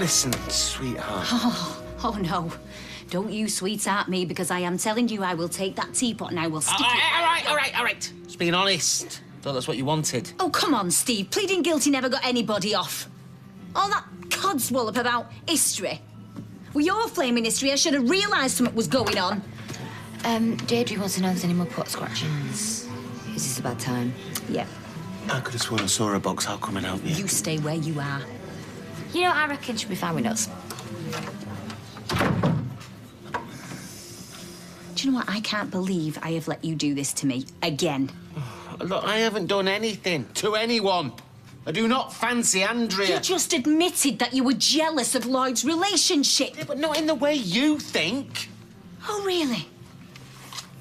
Listen, sweetheart. Oh, no. Don't you sweetheart me, because I am telling you I will take that teapot and I will stick it... All right. Just being honest. Thought that's what you wanted. Oh, come on, Steve. Pleading guilty never got anybody off. All that codswallop about history. With your flaming history, I should have realised something was going on. Deirdre wants to know if there's any more pot scratchings. Is this about time? Yeah. I could have sworn I saw a box. I'll come and help you. You stay where you are. You know, I reckon she'll be fine with us. Do you know what? I can't believe I have let you do this to me again. Look, I haven't done anything to anyone. I do not fancy Andrea. You just admitted that you were jealous of Lloyd's relationship. Yeah, but not in the way you think. Oh, really?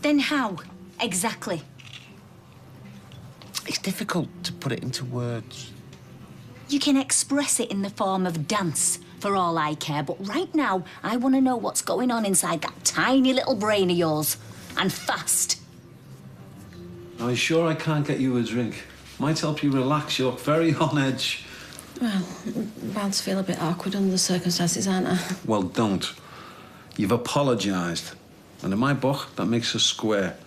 Then how, exactly? It's difficult to put it into words. You can express it in the form of dance, for all I care, but right now, I want to know what's going on inside that tiny little brain of yours. And fast. Are you sure I can't get you a drink? Might help you relax. You look very on edge. Well, I'm bound to feel a bit awkward under the circumstances, aren't I? Well, don't. You've apologised. And in my book, that makes us square.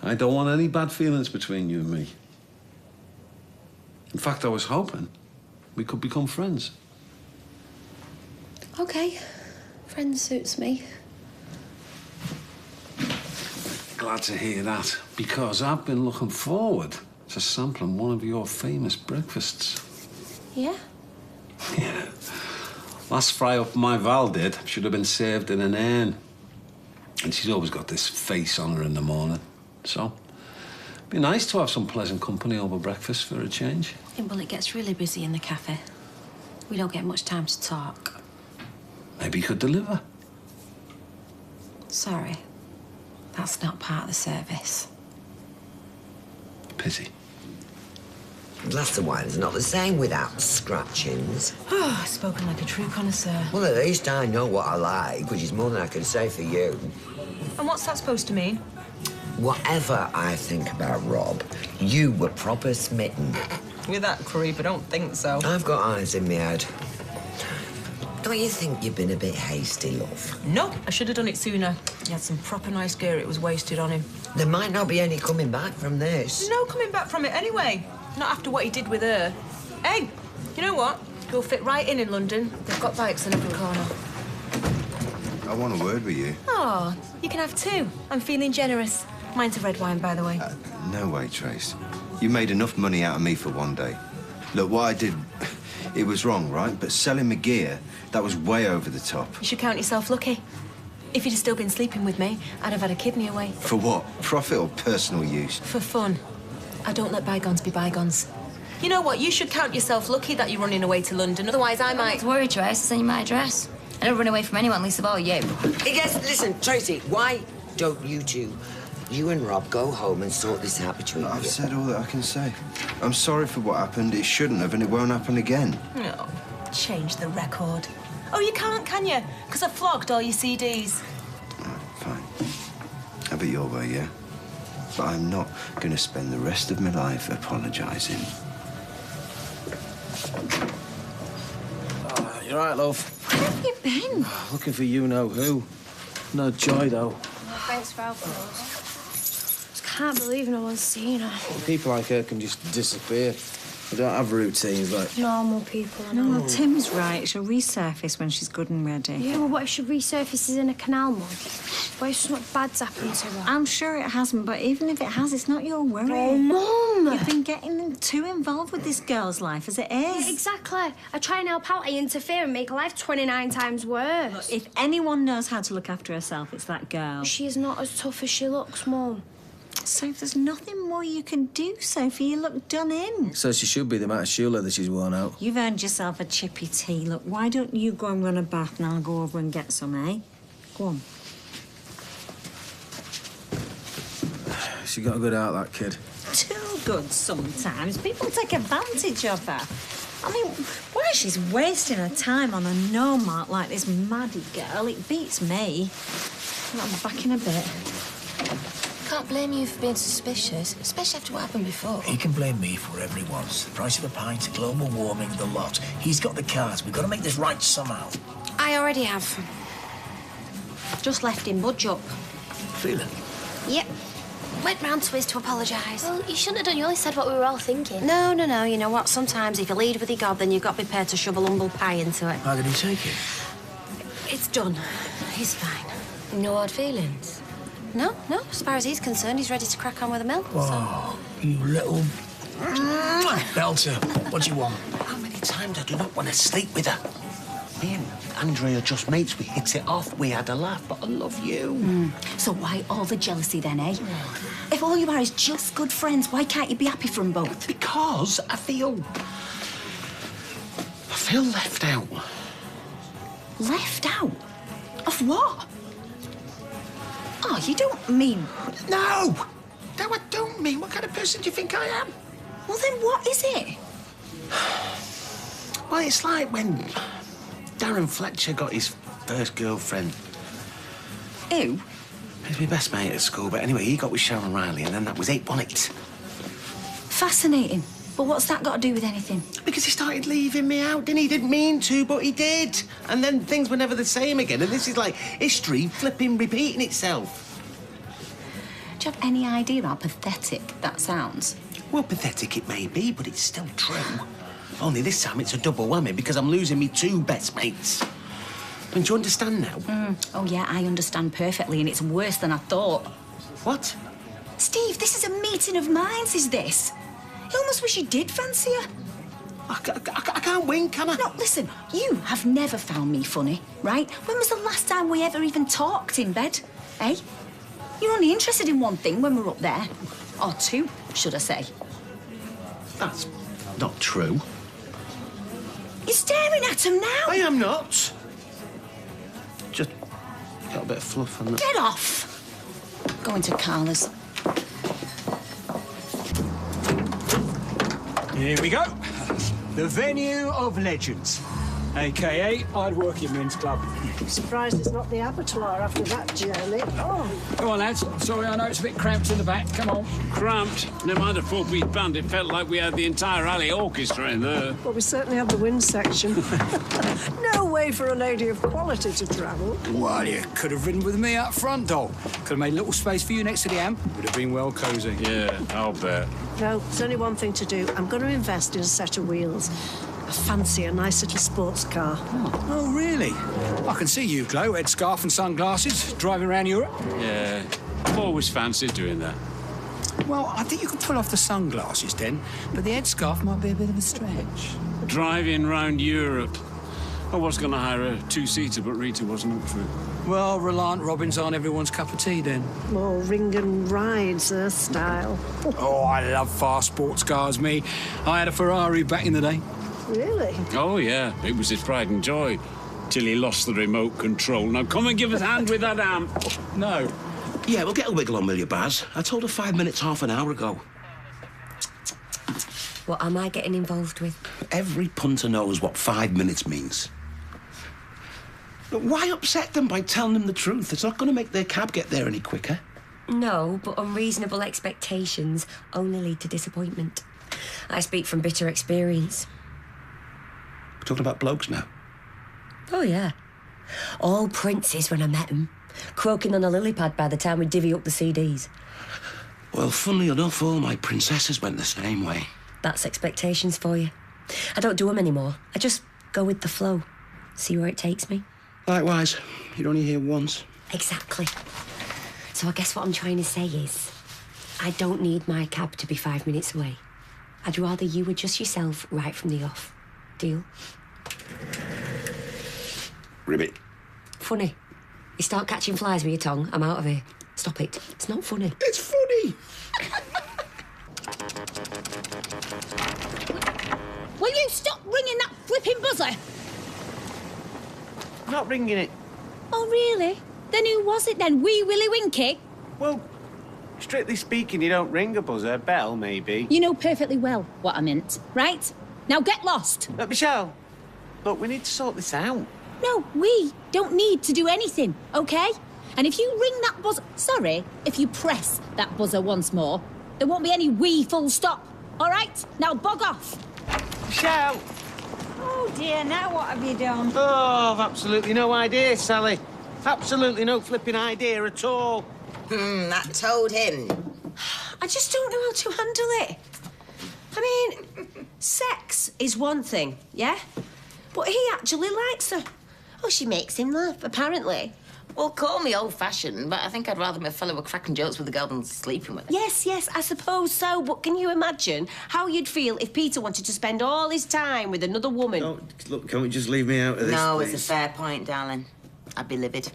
I don't want any bad feelings between you and me. In fact, I was hoping we could become friends. OK. Friend suits me. Glad to hear that, because I've been looking forward to sampling one of your famous breakfasts. Yeah? Yeah. Last fry-up my Val did should have been served in an urn. And she's always got this face on her in the morning. So, it'd be nice to have some pleasant company over breakfast for a change. Yeah, well, it gets really busy in the cafe. We don't get much time to talk. Maybe you could deliver. Sorry. That's not part of the service. Pity. A glass of wine is not the same without scratchings. Oh, spoken like a true connoisseur. Well, at least I know what I like, which is more than I can say for you. And what's that supposed to mean? Whatever I think about Rob, you were proper smitten. With that creep, I don't think so. I've got eyes in my head. Don't you think you've been a bit hasty, love? No, I should have done it sooner. He had some proper nice gear. It was wasted on him. There might not be any coming back from this. No coming back from it anyway. Not after what he did with her. Hey, you know what? You'll fit right in London. They've got bikes in every corner. I want a word with you. Oh, you can have two. I'm feeling generous. Mine's a red wine, by the way. No way, Trace. You made enough money out of me for one day. Look, what I did, it was wrong, right? But selling my gear, that was way over the top. You should count yourself lucky. If you'd have still been sleeping with me, I'd have had a kidney away. For what? Profit or personal use? For fun. I don't let bygones be bygones. You know what? You should count yourself lucky that you're running away to London. Otherwise, I might... Don't worry, Trace. It's in my address. I don't run away from anyone, least of all you. Yes, listen, Tracy, why don't you two, you and Rob, go home and sort this out between you? I've said all that I can say. I'm sorry for what happened. It shouldn't have, and it won't happen again. No. Change the record. Oh, you can't, can you? Because I flogged all your CDs. Fine. Have it your way, yeah? But I'm not going to spend the rest of my life apologising. Oh, you're right, love. Where have you been? Looking for you-know-who. No joy, though. Thanks for helping us. Just can't believe no one's seen her. People like her can just disappear. They don't have routines like... Normal people. No, well, Tim's right. She'll resurface when she's good and ready. Yeah, well, what if she resurfaces in a canal mud? What if something bad's happened to her? I'm sure it hasn't, but even if it has, it's not your worry. Oh, Mum! You've been getting too involved with this girl's life as it is. Yeah, exactly. I try and help out, I interfere and make her life 29 times worse. Look, if anyone knows how to look after herself, it's that girl. She is not as tough as she looks, Mum. So there's nothing more you can do, Sophie. You look done in. So she should be the amount of shoe leather she's worn out. You've earned yourself a chippy tea. Look, why don't you go and run a bath and I'll go over and get some, eh? Go on. She got a good out, that kid. Too good sometimes. People take advantage of her. I mean, why she's wasting her time on a no-mark like this Maddie girl, it beats me. I'll be back in a bit. can't blame you for being suspicious, especially after what happened before. He can blame me for whatever he wants. The price of a pint, global warming, the lot. He's got the cards. We've got to make this right somehow. I already have. Just left him budge up. Feeling? Yep. Went round to his to apologise. Well, you shouldn't have done. You only said what we were all thinking. No. You know what? Sometimes if you lead with your God, then you've got to be prepared to shove a humble pie into it. How did he take it? It's done. He's fine. No hard feelings? No. As far as he's concerned, he's ready to crack on with the milk. Oh, you little... Belter. What do you want? How many times I do not want to sleep with her? Me and Andrea are just mates. We hit it off. We had a laugh, but I love you. So why all the jealousy then, eh? If all you are is just good friends, why can't you be happy for them both? Because I feel left out. Left out? Of what? Oh, you don't mean... No, I don't mean. What kind of person do you think I am? Well, then what is it? Well, it's like when Darren Fletcher got his first girlfriend. Who? He's my best mate at school, but anyway, he got with Sharon Riley, and then that was it, wasn't it? Fascinating. But what's that got to do with anything? Because he started leaving me out, didn't he? He didn't mean to, but he did. And then things were never the same again, and this is like history flipping, repeating itself. Do you have any idea how pathetic that sounds? Well, pathetic it may be, but it's still true. Only this time it's a double whammy because I'm losing me two best mates. Don't you understand now? Oh, yeah, I understand perfectly, and it's worse than I thought. What? Steve, this is a meeting of minds, is this? You almost wish you did fancy her. I can't win, can I? No, listen, you have never found me funny, right? When was the last time we ever even talked in bed, eh? You're only interested in one thing when we're up there. Or two, should I say. That's not true. You're staring at him now. I am not. Just got a bit of fluff on that. Get off. Going to Carla's. Here we go. The venue of legends, a.k.a. I'd work in men's club. Surprised it's not the abattoir after that journey. Oh. Come on, lads. Sorry, I know it's a bit cramped in the back. Come on. Cramped? Never mind a four-piece band. It felt like we had the entire alley orchestra in there. Well, we certainly have the wind section. No way for a lady of quality to travel. Well, you could have ridden with me up front, doll. Could have made a little space for you next to the amp. Would have been well cosy. Yeah, I'll bet. No, there's only one thing to do. I'm going to invest in a set of wheels. I fancy a nice little sports car. Oh, really? I can see you, Chloe, headscarf and sunglasses, driving around Europe. Yeah, I've always fancied doing that. Well, I think you could pull off the sunglasses then, but the headscarf might be a bit of a stretch. Driving round Europe. I was going to hire a two-seater, but Rita wasn't up for it. Well, Reliant Robins aren't everyone's cup of tea, then. More ring and rides, style. Oh, I love fast sports cars, me. I had a Ferrari back in the day. Really? Oh, yeah. It was his pride and joy. Till he lost the remote control. Now, come and give us a hand with that amp. No. Yeah, we'll get a wiggle on, will you, Baz? I told her 5 minutes, half an hour ago. What am I getting involved with? Every punter knows what 5 minutes means. But why upset them by telling them the truth? It's not going to make their cab get there any quicker. No, but unreasonable expectations only lead to disappointment. I speak from bitter experience. We're talking about blokes now. Oh, yeah. All princes when I met them. Croaking on a lily pad by the time we divvy up the CDs. Well, funnily enough, all my princesses went the same way. That's expectations for you. I don't do them anymore. I just go with the flow. See where it takes me. Likewise. You're only here once. Exactly. So I guess what I'm trying to say is, I don't need my cab to be 5 minutes away. I'd rather you were just yourself right from the off. Deal? Ribbit. Funny. You start catching flies with your tongue, I'm out of here. Stop it. It's not funny. It's funny. Will you stop ringing that flipping buzzer? Not ringing it. Oh, really? Then who was it then? Wee Willie Winky? Well, strictly speaking, you don't ring a buzzer. A bell, maybe. You know perfectly well what I meant, right? Now get lost. Michelle, look, we need to sort this out. No, we don't need to do anything, OK? And if you ring that buzzer... Sorry, if you press that buzzer once more, there won't be any wee full stop. All right? Now bog off. Michelle! Oh, dear, now what have you done? Oh, I've absolutely no idea, Sally. Absolutely no flipping idea at all. That told him. I just don't know how to handle it. I mean, sex is one thing, yeah? But he actually likes her. Oh, she makes him laugh, apparently. Well, call me old-fashioned, but I think I'd rather my fellow were cracking jokes with a girl than sleeping with her. Yes, I suppose so. But can you imagine how you'd feel if Peter wanted to spend all his time with another woman? Oh, look, can't we just leave me out of this, No, please? it's a fair point, darling. I'd be livid.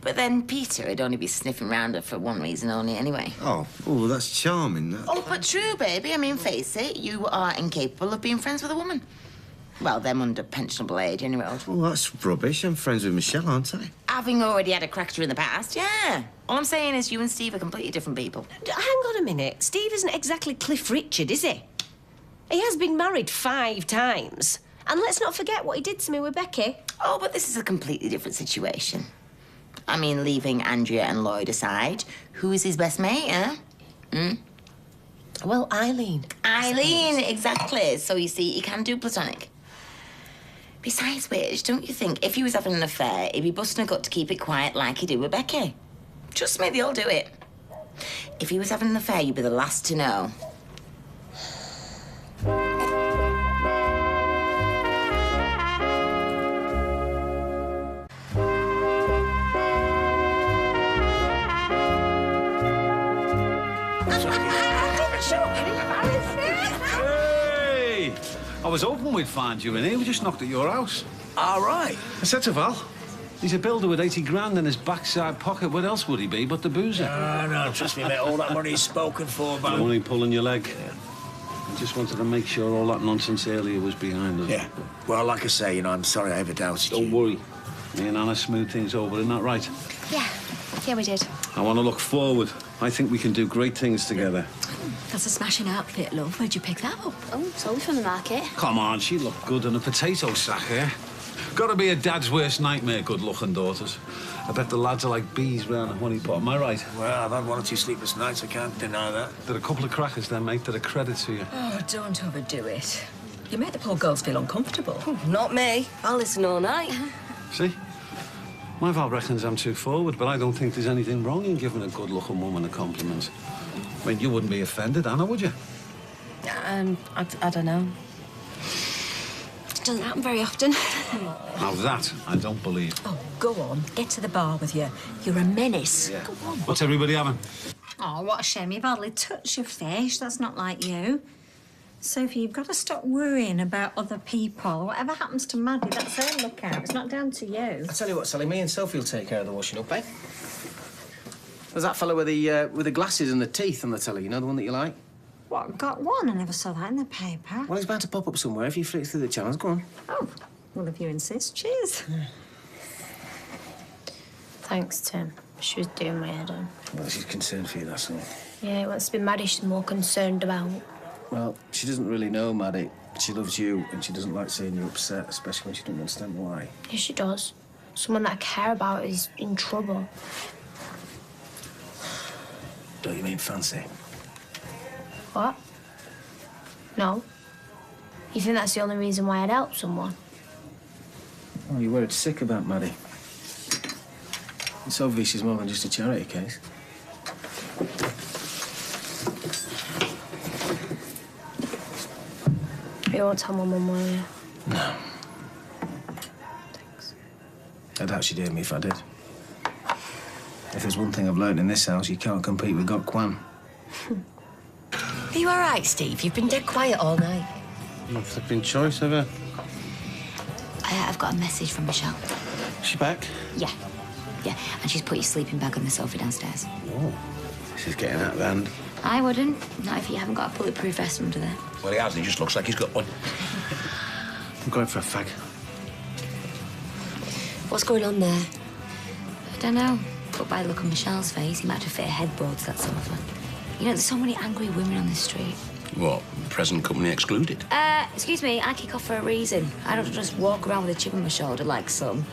But then Peter would only be sniffing round her for one reason only anyway. Oh, that's charming. Oh, but true, baby. I mean, face it, you are incapable of being friends with a woman. Well, them under pensionable age, anyway. Well, that's rubbish. I'm friends with Michelle, aren't I? Having already had a cracker in the past, yeah. All I'm saying is you and Steve are completely different people. Hang on a minute. Steve isn't exactly Cliff Richard, is he? He has been married 5 times. And let's not forget what he did to me with Becky. Oh, but this is a completely different situation. I mean, leaving Andrea and Lloyd aside, who is his best mate, huh? Well, Eileen. Eileen, exactly. So, you see, he can do platonic. Besides which, don't you think if he was having an affair, he'd be busting a gut to keep it quiet like he did with Becky? Trust me, they all do it. If he was having an affair, you'd be the last to know. Hey! I was hoping we'd find you in here. We just knocked at your house. All right. I said to Val, he's a builder with 80 grand in his backside pocket. Where else would he be but the boozer? No, trust me, mate. All that money's spoken for, but... Only pulling your leg. I just wanted to make sure all that nonsense earlier was behind us. Yeah. Well, like I say, I'm sorry I ever doubted you. Don't worry. Me and Anna smoothed things over, isn't that right? Yeah, we did. I want to look forward. I think we can do great things together. That's a smashing outfit, love. Where'd you pick that up? Oh, it's only from the market. Come on, she looked good in a potato sack here. Gotta be a dad's worst nightmare, good-looking daughters. I bet the lads are like bees round a honeypot, am I right? Well, I've had 1 or 2 sleepless nights, I can't deny that. There are a couple of crackers there, mate. They're a credit to you. Oh, don't overdo it. You make the poor girls feel uncomfortable. Not me. I'll listen all night. See? My Val reckons I'm too forward, but I don't think there's anything wrong in giving a good-looking woman a compliment. I mean, you wouldn't be offended, Anna, would you? I don't know. It doesn't happen very often. Now that I don't believe. Oh, go on. Get to the bar with you. You're a menace. Yeah. Go on. What's everybody having? Oh, what a shame. You've hardly touched your fish. That's not like you. Sophie, you've got to stop worrying about other people. Whatever happens to Maddie, that's her lookout. It's not down to you. I tell you what, Sally, me and Sophie will take care of the washing up, eh? There's that fellow with the glasses and the teeth on the telly, you know, the one that you like? What, got one? I never saw that in the paper. Well, he's bound to pop up somewhere if you flick through the channels. Go on. Oh, well, if you insist. Cheers. Yeah. Thanks, Tim. She was doing my head in. Well, she's concerned for you, that's all. Yeah, it wants to be Maddie she's more concerned about. Well, she doesn't really know Maddie. She loves you, and she doesn't like seeing you upset, especially when she doesn't understand why. Yes, she does. Someone that I care about is in trouble. Don't you mean fancy? What? No. You think that's the only reason why I'd help someone? Oh, you're worried sick about Maddie. It's obvious she's more than just a charity case. You won't tell my mum, will you? No. I doubt she'd hear me if I did. If there's one thing I've learned in this house, you can't compete with God Kwan. Are you all right, Steve? You've been dead quiet all night. No flipping choice, have I? I've got a message from Michelle. She back? Yeah. And she's put your sleeping bag on the sofa downstairs. Oh, this is getting out of hand. I wouldn't. Not if you haven't got a bulletproof vest under there. Well, he has. He just looks like he's got one. I'm going for a fag. What's going on there? I don't know. But by the look on Michelle's face, he might have fit a headboard to that sofa. You know, there's so many angry women on this street. What? Present company excluded? Excuse me, I kick off for a reason. I don't just walk around with a chip on my shoulder like some.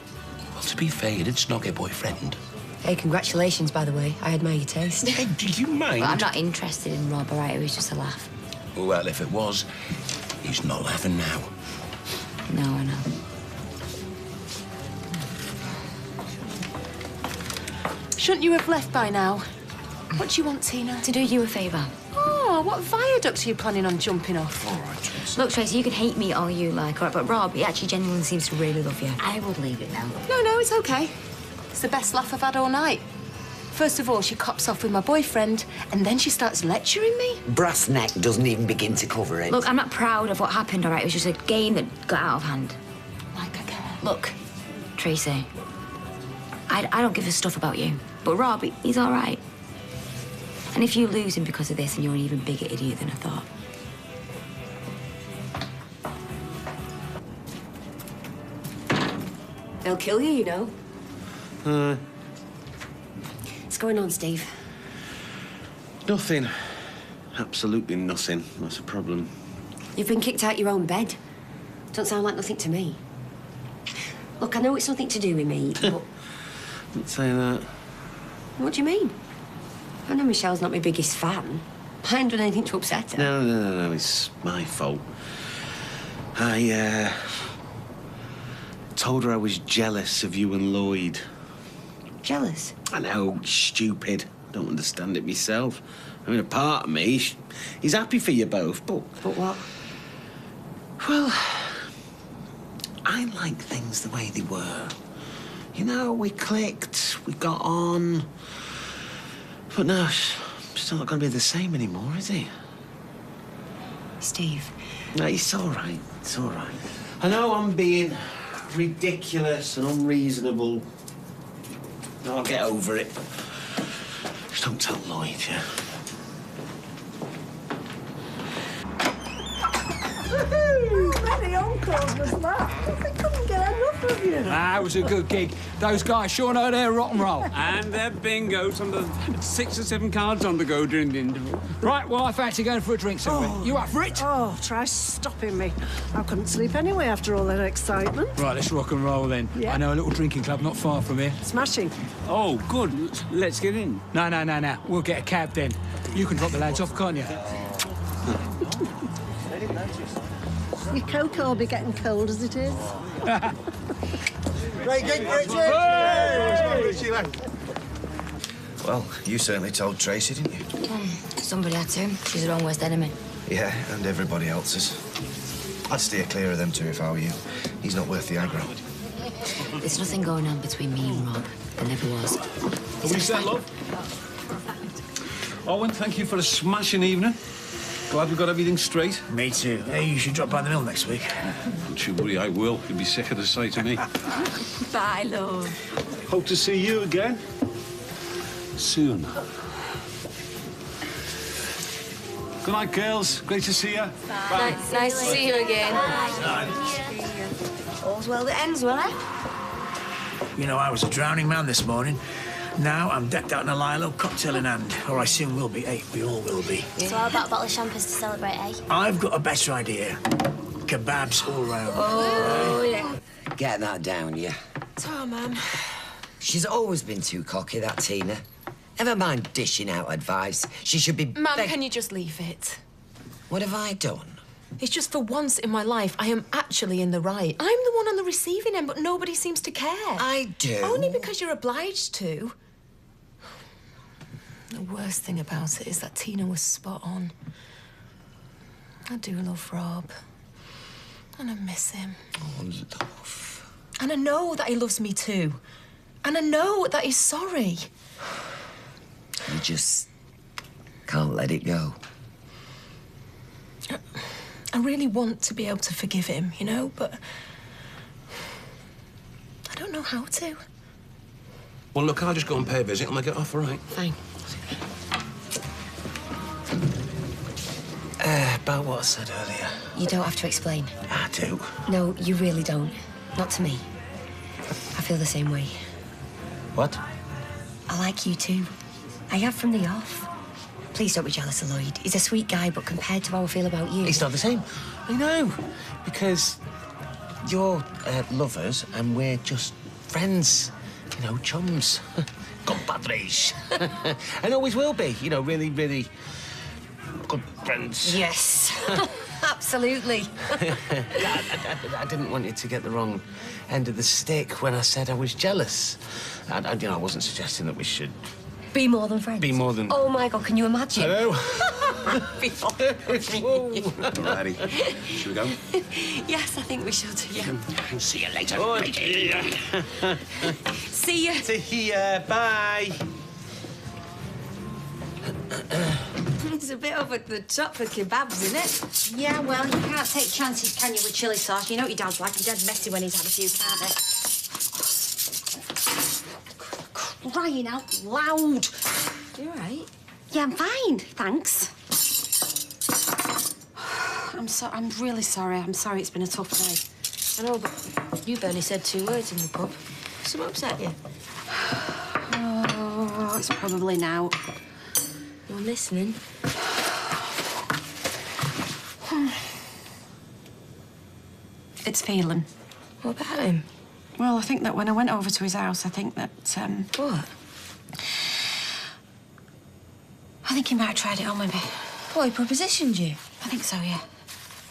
Well, to be fair, you did snog your boyfriend. Hey, congratulations, by the way. I admire your taste. Hey, did you mind? But I'm not interested in Rob, all right? It was just a laugh. Well, if it was, he's not laughing now. No, I know. Shouldn't you have left by now? What do you want, Tina? To do you a favour. Oh, what viaduct are you planning on jumping off? All right, Tracy. Look, Tracy, you can hate me all you like, all right, but Rob, he actually genuinely seems to really love you. I would leave it now. No, it's okay. It's the best laugh I've had all night. First of all, she cops off with my boyfriend, and then she starts lecturing me. Brass neck doesn't even begin to cover it. Look, I'm not proud of what happened, all right? It was just a game that got out of hand. Like I care. Look, Tracy, I don't give a stuff about you, but Rob, he's all right. And if you lose him because of this, then you're an even bigger idiot than I thought. They'll kill you, you know. What's going on, Steve? Nothing. Absolutely nothing. That's a problem. You've been kicked out your own bed. Don't sound like nothing to me. Look, I know it's nothing to do with me, but... Don't say that. What do you mean? I know Michelle's not my biggest fan. I haven't done anything to upset her. No. It's my fault. I, told her I was jealous of you and Lloyd. Jealous? I know, stupid. Don't understand it myself. I mean, a part of me, he's happy for you both, but... But what? Well, I like things the way they were. You know, we clicked, we got on. But no, it's still not going to be the same anymore, is it? Steve. No, it's all right. It's all right. I know I'm being ridiculous and unreasonable. I'll get over it. Just don't tell Lloyd, yeah? How many encores was that? They couldn't get enough of you. Ah, it was a good gig. Those guys sure know their rock and roll. And their bingo. Some of the 6 or 7 cards on the go during the interval. Right, well, I fancy going for a drink somewhere. You up for it? Oh, try stopping me. I couldn't sleep anyway after all that excitement. Right, let's rock and roll then. Yeah. I know a little drinking club not far from here. Smashing. Oh, good. Let's get in. No. We'll get a cab then. You can drop the lads off, can't you? Your cocoa will be getting cold as it is. Great gig, Richard! Well, you certainly told Tracy, didn't you? Somebody had to. She's her own worst enemy. Yeah, and everybody else's. I'd steer clear of them two if I were you. He's not worth the aggro. There's nothing going on between me and Rob. There never was. What we said, love? Owen, thank you for a smashing evening. Glad we got everything straight. Me too. Hey, you should drop by the mill next week. Don't you worry, I will. You'll be sick of the sight of me. Bye, love. Hope to see you again soon. Good night, girls. Great to see you. Bye. Nice to see you again. All's well that ends well, eh? You know, I was a drowning man this morning. Now I'm decked out in a Lilo, cocktail in hand. Or I soon will be. Hey, we all will be. So how about a bottle of champers to celebrate, eh? I've got a better idea. Kebabs all round. Oh, yeah. Get that down, yeah. Oh, Mum. She's always been too cocky, that Tina. Never mind dishing out advice. She should be... Mum, can you just leave it? What have I done? It's just for once in my life, I am actually in the right. I'm the one on the receiving end, but nobody seems to care. I do. Only because you're obliged to. The worst thing about it is that Tina was spot on. I do love Rob. And I miss him. Oh, love. And I know that he loves me too. And I know that he's sorry. You just can't let it go. I really want to be able to forgive him, you know, but I don't know how to. Well, look, I'll just go and pay a visit and I'll get off, all right? Fine. About what I said earlier. You don't have to explain. I do. No, you really don't. Not to me. I feel the same way. What? I like you too. I have from the off. Please don't be jealous of Lloyd. He's a sweet guy, but compared to how I feel about you... It's not the same. I know. Because you're lovers and we're just friends. you know, chums. Compadres. And always will be, you know, really, really good friends. Yes. Absolutely. I didn't want you to get the wrong end of the stick when I said I was jealous. I wasn't suggesting that we should... Be more than friends. Be more than... Oh, my God, can you imagine? Hello? Righty. Should we go? Yes, I think we should, yeah. See you later. Oh, See ya. See ya. Bye. It's a bit over the top for kebabs, isn't it? Yeah, well, you can't take chances, can you, with chilli sauce? You know what your dad's like. He's dead messy when he's had a few, can't he? Crying out loud. You all right? Yeah, I'm fine, thanks. I'm really sorry. I'm sorry it's been a tough day. I know, but you've only said 2 words in the pub. Something upset you? Oh, it's probably now. I'm listening. It's feeling. What about him? Well, I think that when I went over to his house, I think that, What? I think he might have tried it on with me. What, he propositioned you? I think so, yeah.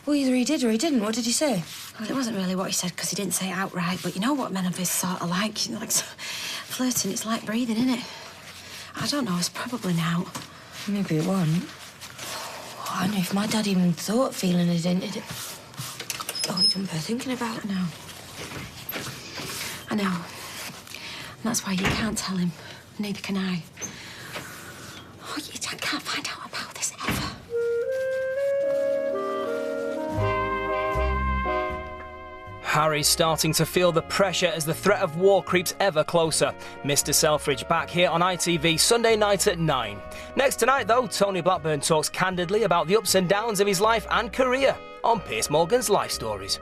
Well, either he did or he didn't. What did he say? Well, it wasn't really what he said, because he didn't say it outright, but you know what men of his sort of like? You know, like, flirting, it's like breathing, isn't it? I don't know, it's probably now. Maybe it wasn't. Oh, I know if my dad even thought feeling it in it. Oh, he done better thinking about it. I know. And that's why you can't tell him. Neither can I. Oh, I can't find out about this ever. Harry's starting to feel the pressure as the threat of war creeps ever closer. Mr. Selfridge back here on ITV Sunday night at 9. Next tonight, though, Tony Blackburn talks candidly about the ups and downs of his life and career on Piers Morgan's Life Stories.